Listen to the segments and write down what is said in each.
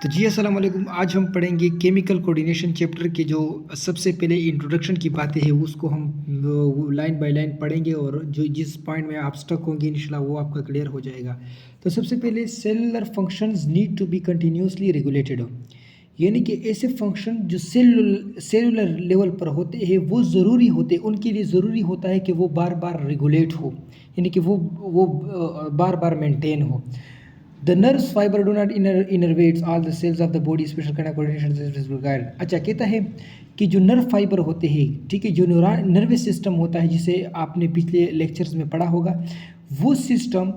तो जी अस्सलाम वालेकुम। आज हम पढ़ेंगे केमिकल कोऑर्डिनेशन चैप्टर के जो सबसे पहले इंट्रोडक्शन की बातें हैं उसको हम लाइन बाय लाइन पढ़ेंगे और जो जिस पॉइंट में आप स्टक होंगे इंशाल्लाह वो आपका क्लियर हो जाएगा। तो सबसे पहले cellular functions need to be continuously regulated हो, यानी कि ऐसे फंक्शन जो सेलुलर लेवल पर होते हैं वो ज़रूरी होते हैं, उनके लिए ज़रूरी होता है कि वो बार बार रेगुलेट हो, यानी कि वो बार बार मेंटेन हो। The nerves fiber do not innervates all the cells of the body. Special kind of coordination is required. अच्छा, कहता है कि जो नर्व फाइबर होते हैं, ठीक है, जो नर्वस सिस्टम होता है जिसे आपने पिछले लेक्चर्स में पढ़ा होगा, वो सिस्टम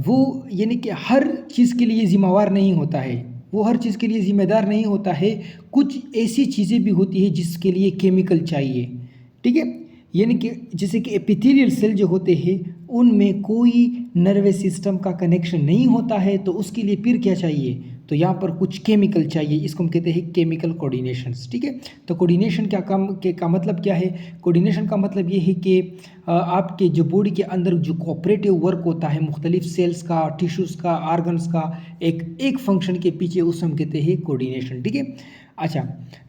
वो यानी कि हर चीज़ के लिए जिम्मेवार नहीं होता है, वो हर चीज़ के लिए जिम्मेदार नहीं होता है। कुछ ऐसी चीज़ें भी होती है जिसके लिए केमिकल चाहिए, ठीक है, यानी कि जैसे कि एपिथेलियल सेल जो होते हैं उनमें कोई नर्वस सिस्टम का कनेक्शन नहीं होता है, तो उसके लिए फिर क्या चाहिए, तो यहाँ पर कुछ केमिकल चाहिए, इसको हम कहते हैं केमिकल कोऑर्डिनेशंस, ठीक है। तो कोऑर्डिनेशन क्या का मतलब क्या है? कोऑर्डिनेशन का मतलब ये है कि आपके जो बॉडी के अंदर जो कोऑपरेटिव वर्क होता है मुख्तलिफ सेल्स का, टिश्यूज़ का, आर्गन्स का, एक फंक्शन के पीछे, उसे हम कहते हैं कोऑर्डिनेशन, ठीक है। अच्छा,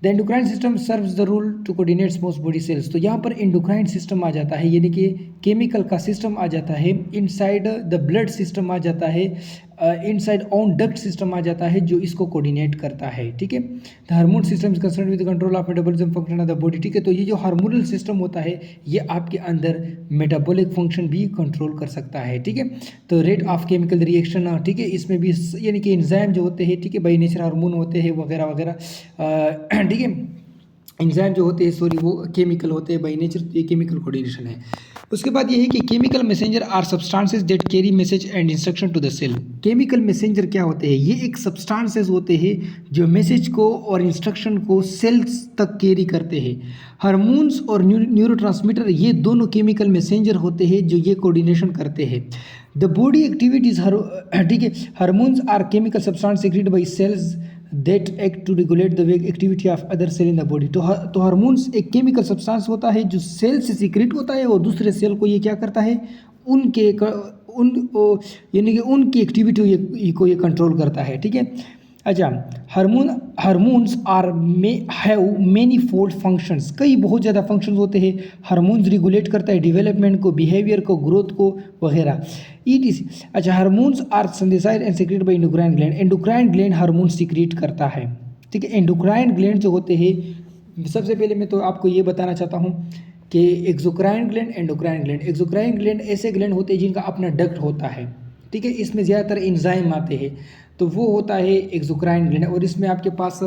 the endocrine system serves the role to coordinates most body cells. तो यहाँ पर एंडोक्राइन सिस्टम आ जाता है, यानी कि केमिकल का सिस्टम आ जाता है, इनसाइड द ब्लड सिस्टम आ जाता है, इनसाइड ऑन डक्ट सिस्टम आ जाता है जो इसको कोऑर्डिनेट करता है, ठीक है। The hormone system is concern with control of metabolism function of the body, ठीक है। तो ये जो हार्मोनल सिस्टम होता है ये आपके अंदर मेटाबॉलिक फंक्शन भी कंट्रोल कर सकता है, ठीक है। तो रेट ऑफ केमिकल रिएक्शन, ठीक है, इसमें भी यानी कि एंजाइम जो होते हैं, ठीक है, बाई नेचर हार्मोन होते हैं वगैरह वगैरह, ठीक है। एंजाइम जो होते हैं सॉरी वो केमिकल होते हैं बाई नेचर, तो ये केमिकल कोऑर्डिनेशन है। उसके बाद ये है कि chemical messenger are substances that carry message and instruction to the cell. Chemical messenger क्या होते हैं? ये एक सब्सटेंसेस होते हैं जो मैसेज को और इंस्ट्रक्शन को सेल्स तक कैरी करते हैं। हार्मोन्स और न्यूरोट्रांसमीटर ये दोनों केमिकल मैसेंजर होते हैं जो ये कोऑर्डिनेशन करते हैं। द बॉडी एक्टिविटीज, ठीक है, hormones are chemical substance secreted by cells that act to regulate the activity of other cell in the body. तो हार्मोन्स एक केमिकल सब्सटेंस होता है जो सेल से सीक्रेट होता है और दूसरे सेल को ये क्या करता है, यानी कि उनकी एक्टिविटी को ये कंट्रोल करता है, ठीक है। अच्छा, hormones are have many fold functions, कई बहुत ज़्यादा फंक्शंस होते हैं। हार्मोन्स रेगुलेट करता है डेवलपमेंट को, बिहेवियर को, ग्रोथ को वगैरह। अच्छा, hormones are synthesized and secreted by endocrine gland. Endocrine gland hormone secrete करता है, ठीक है। एंडोक्राइन ग्लैंड जो होते हैं, सबसे पहले मैं तो आपको ये बताना चाहता हूँ कि exocrine gland, endocrine gland. Exocrine gland ऐसे ग्लैंड होते हैं जिनका अपना डक्ट होता है, ठीक है, इसमें ज़्यादातर एंजाइम आते हैं, तो वो होता है एक्सोक्राइन ग्लैंड। और इसमें आपके पास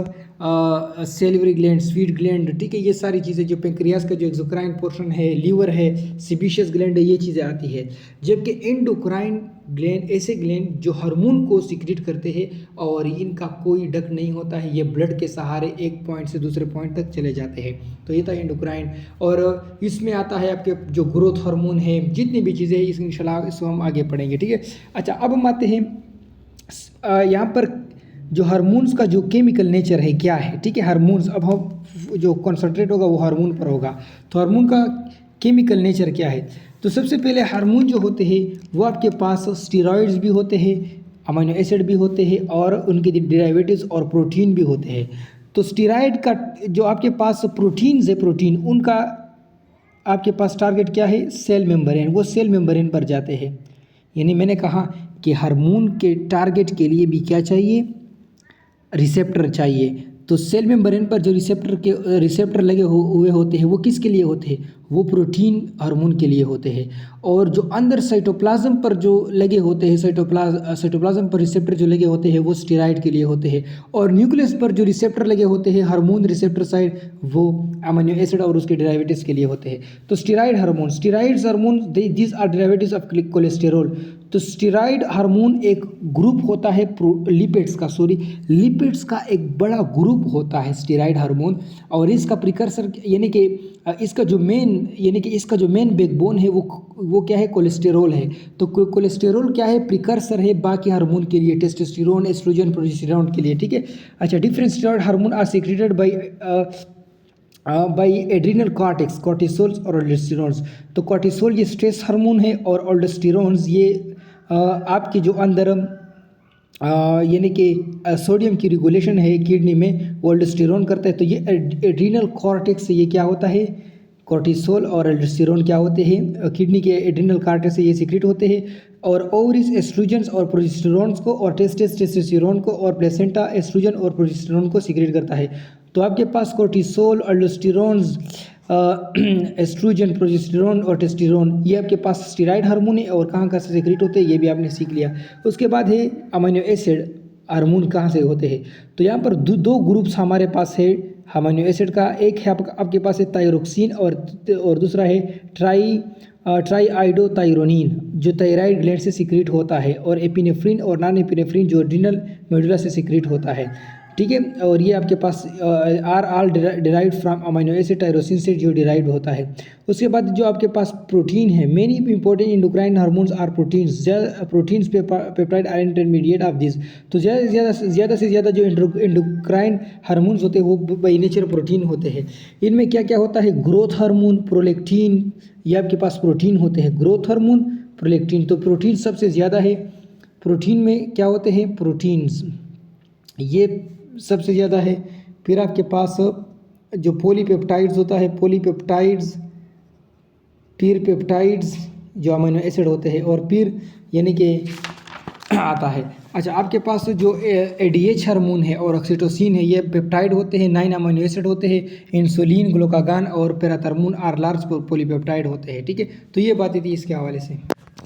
सेलिवरी ग्लैंड, स्वीट ग्लैंड, ठीक है, ये सारी चीज़ें, जो पेंक्रियास का जो एक्सोक्राइन पोर्शन है, लीवर है, सेबेशियस ग्लैंड है, ये चीज़ें आती है। जबकि एंडोक्राइन ग्लैंड ऐसे ग्लैंड जो हार्मोन को सीक्रेट करते हैं और इनका कोई डक्ट नहीं होता है, ये ब्लड के सहारे एक पॉइंट से दूसरे पॉइंट तक चले जाते हैं। तो ये था एंडोक्राइन। और इसमें आता है आपके जो ग्रोथ हार्मोन है, जितनी भी चीज़ें हैं इस इंशाल्लाह इसको हम आगे पढ़ेंगे, ठीक है। अच्छा, अब हम आते हैं यहाँ पर जो हार्मोन्स का जो केमिकल नेचर है क्या है, ठीक है। हार्मोन्स, अब हम जो कॉन्सेंट्रेट होगा वो हार्मोन पर होगा, तो हार्मोन का केमिकल नेचर क्या है? तो सबसे पहले हार्मोन जो होते हैं वो आपके पास स्टेरॉइड्स भी होते हैं, अमीनो एसिड भी होते हैं और उनके डेरिवेटिव्स और प्रोटीन भी होते हैं। तो स्टेरॉइड का जो आपके पास प्रोटीन्स है, प्रोटीन उनका आपके पास टारगेट क्या है? सेल मेम्ब्रेन, वो सेल मेम्ब्रेन पर जाते हैं। यानी मैंने कहा कि हार्मोन के टारगेट के लिए भी क्या चाहिए? रिसेप्टर चाहिए। तो सेल मेम्ब्रेन पर जो रिसेप्टर लगे हुए होते हैं वो किसके लिए होते हैं? वो प्रोटीन हार्मोन के लिए होते हैं। और जो अंदर साइटोप्लाज्म पर जो लगे होते हैं, साइटोप्लाज्म पर रिसेप्टर जो लगे होते हैं वो स्टेरॉइड के लिए होते हैं। और न्यूक्लियस पर जो रिसेप्टर लगे होते हैं हार्मोन रिसेप्टर साइड, वो अमीनो एसिड और उसके डेरिवेटिव्स के लिए होते हैं। तो steroid hormone these are derivatives of cholesterol. तो स्टेरॉइड हार्मोन एक ग्रुप होता है लिपिड्स का एक बड़ा ग्रुप होता है स्टेरॉइड हार्मोन। और इसका प्रिकर्सर यानी कि इसका जो मेन बैकबोन है वो क्या है? कोलेस्टेरोल है। तो कोलेस्टेरोल क्या है? प्रिकर्सर है बाकी हार्मोन के लिए, टेस्टोस्टेरोन, एस्ट्रोजन, प्रोजेस्टेरोन के लिए, ठीक है। अच्छा, different steroid hormone are secreted by adrenal cortex, cortisols और ऑल्डोस्टेरोन्स। तो कॉर्टिसोल ये स्ट्रेस हार्मोन है और ऑल्डोस्टेरोन्स ये आपके जो अंदर यानी कि सोडियम की रेगुलेशन है किडनी में, वो एल्डोस्टेरोन करता है। तो ये एड्रीनल कॉर्टेक्स से ये क्या होता है, कोर्टिसोल और एल्डोस्टेरोन क्या होते हैं, किडनी के एड्रीनल कॉर्टेक्स से ये सीक्रेट होते हैं। और ओवरीज एस्ट्रोजन्स और प्रोजेस्टेरोन्स को, और टेस्टिस टेस्टोस्टेरोन को, और प्लेसेंटा एस्ट्रोजन और प्रोजेस्टेरोन को सीक्रेट करता है। तो आपके पास कोर्टिसोल, एल्डोस्टेरोन्स, एस्ट्रोजन, प्रोजेस्टेरोन और टेस्टोस्टेरोन, ये आपके पास स्टेरॉइड हार्मोन है और कहाँ से सीक्रेट होते हैं ये भी आपने सीख लिया। उसके बाद है अमीनो एसिड हार्मोन कहाँ से होते हैं। तो यहाँ पर दो ग्रुप्स हमारे पास है अमीनो एसिड का। एक है आपके पास है थायरोक्सिन, और दूसरा है ट्राईआइडोथायरोनिन जो थायराइड ग्लैंड से सीक्रेट होता है, और एपिनेफ्रिन और नॉन एपिनेफ्रिन जो एड्रिनल मेडुला से सीक्रेट होता है। ठीक है, और ये आपके पास are all derived from amino acid tyrosine से जो डिराइव्ड होता है। उसके बाद जो आपके पास प्रोटीन है, many important endocrine hormones are proteins, proteins peptide are intermediate of this. तो ज़्यादा से ज़्यादा जो इंडोक्राइन हार्मोन्स होते हैं वो बाई नेचर प्रोटीन होते हैं। इनमें क्या क्या होता है, ग्रोथ हार्मोन, प्रोलेक्टिन, ये आपके पास प्रोटीन होते हैं, ग्रोथ हार्मोन, प्रोलेक्टिन। तो प्रोटीन सबसे ज़्यादा है, प्रोटीन में क्या होते हैं, प्रोटीन्स ये सबसे ज़्यादा है। फिर आपके पास जो पॉलीपेप्टाइड्स होता है, पॉलीपेप्टाइड्स, फिर पेप्टाइड्स जो अमीनो एसिड होते हैं, और फिर यानी कि आता है। अच्छा, आपके पास जो एडीएच हार्मोन है और ऑक्सीटोसिन है, ये पेप्टाइड होते हैं, 9 अमीनो एसिड होते हैं। इंसुलिन, ग्लूकागान और पैराथर्मोन आर लार्ज पॉलीपेप्टाइड होते हैं। ठीक है, तो ये बातें थी इसके हवाले से।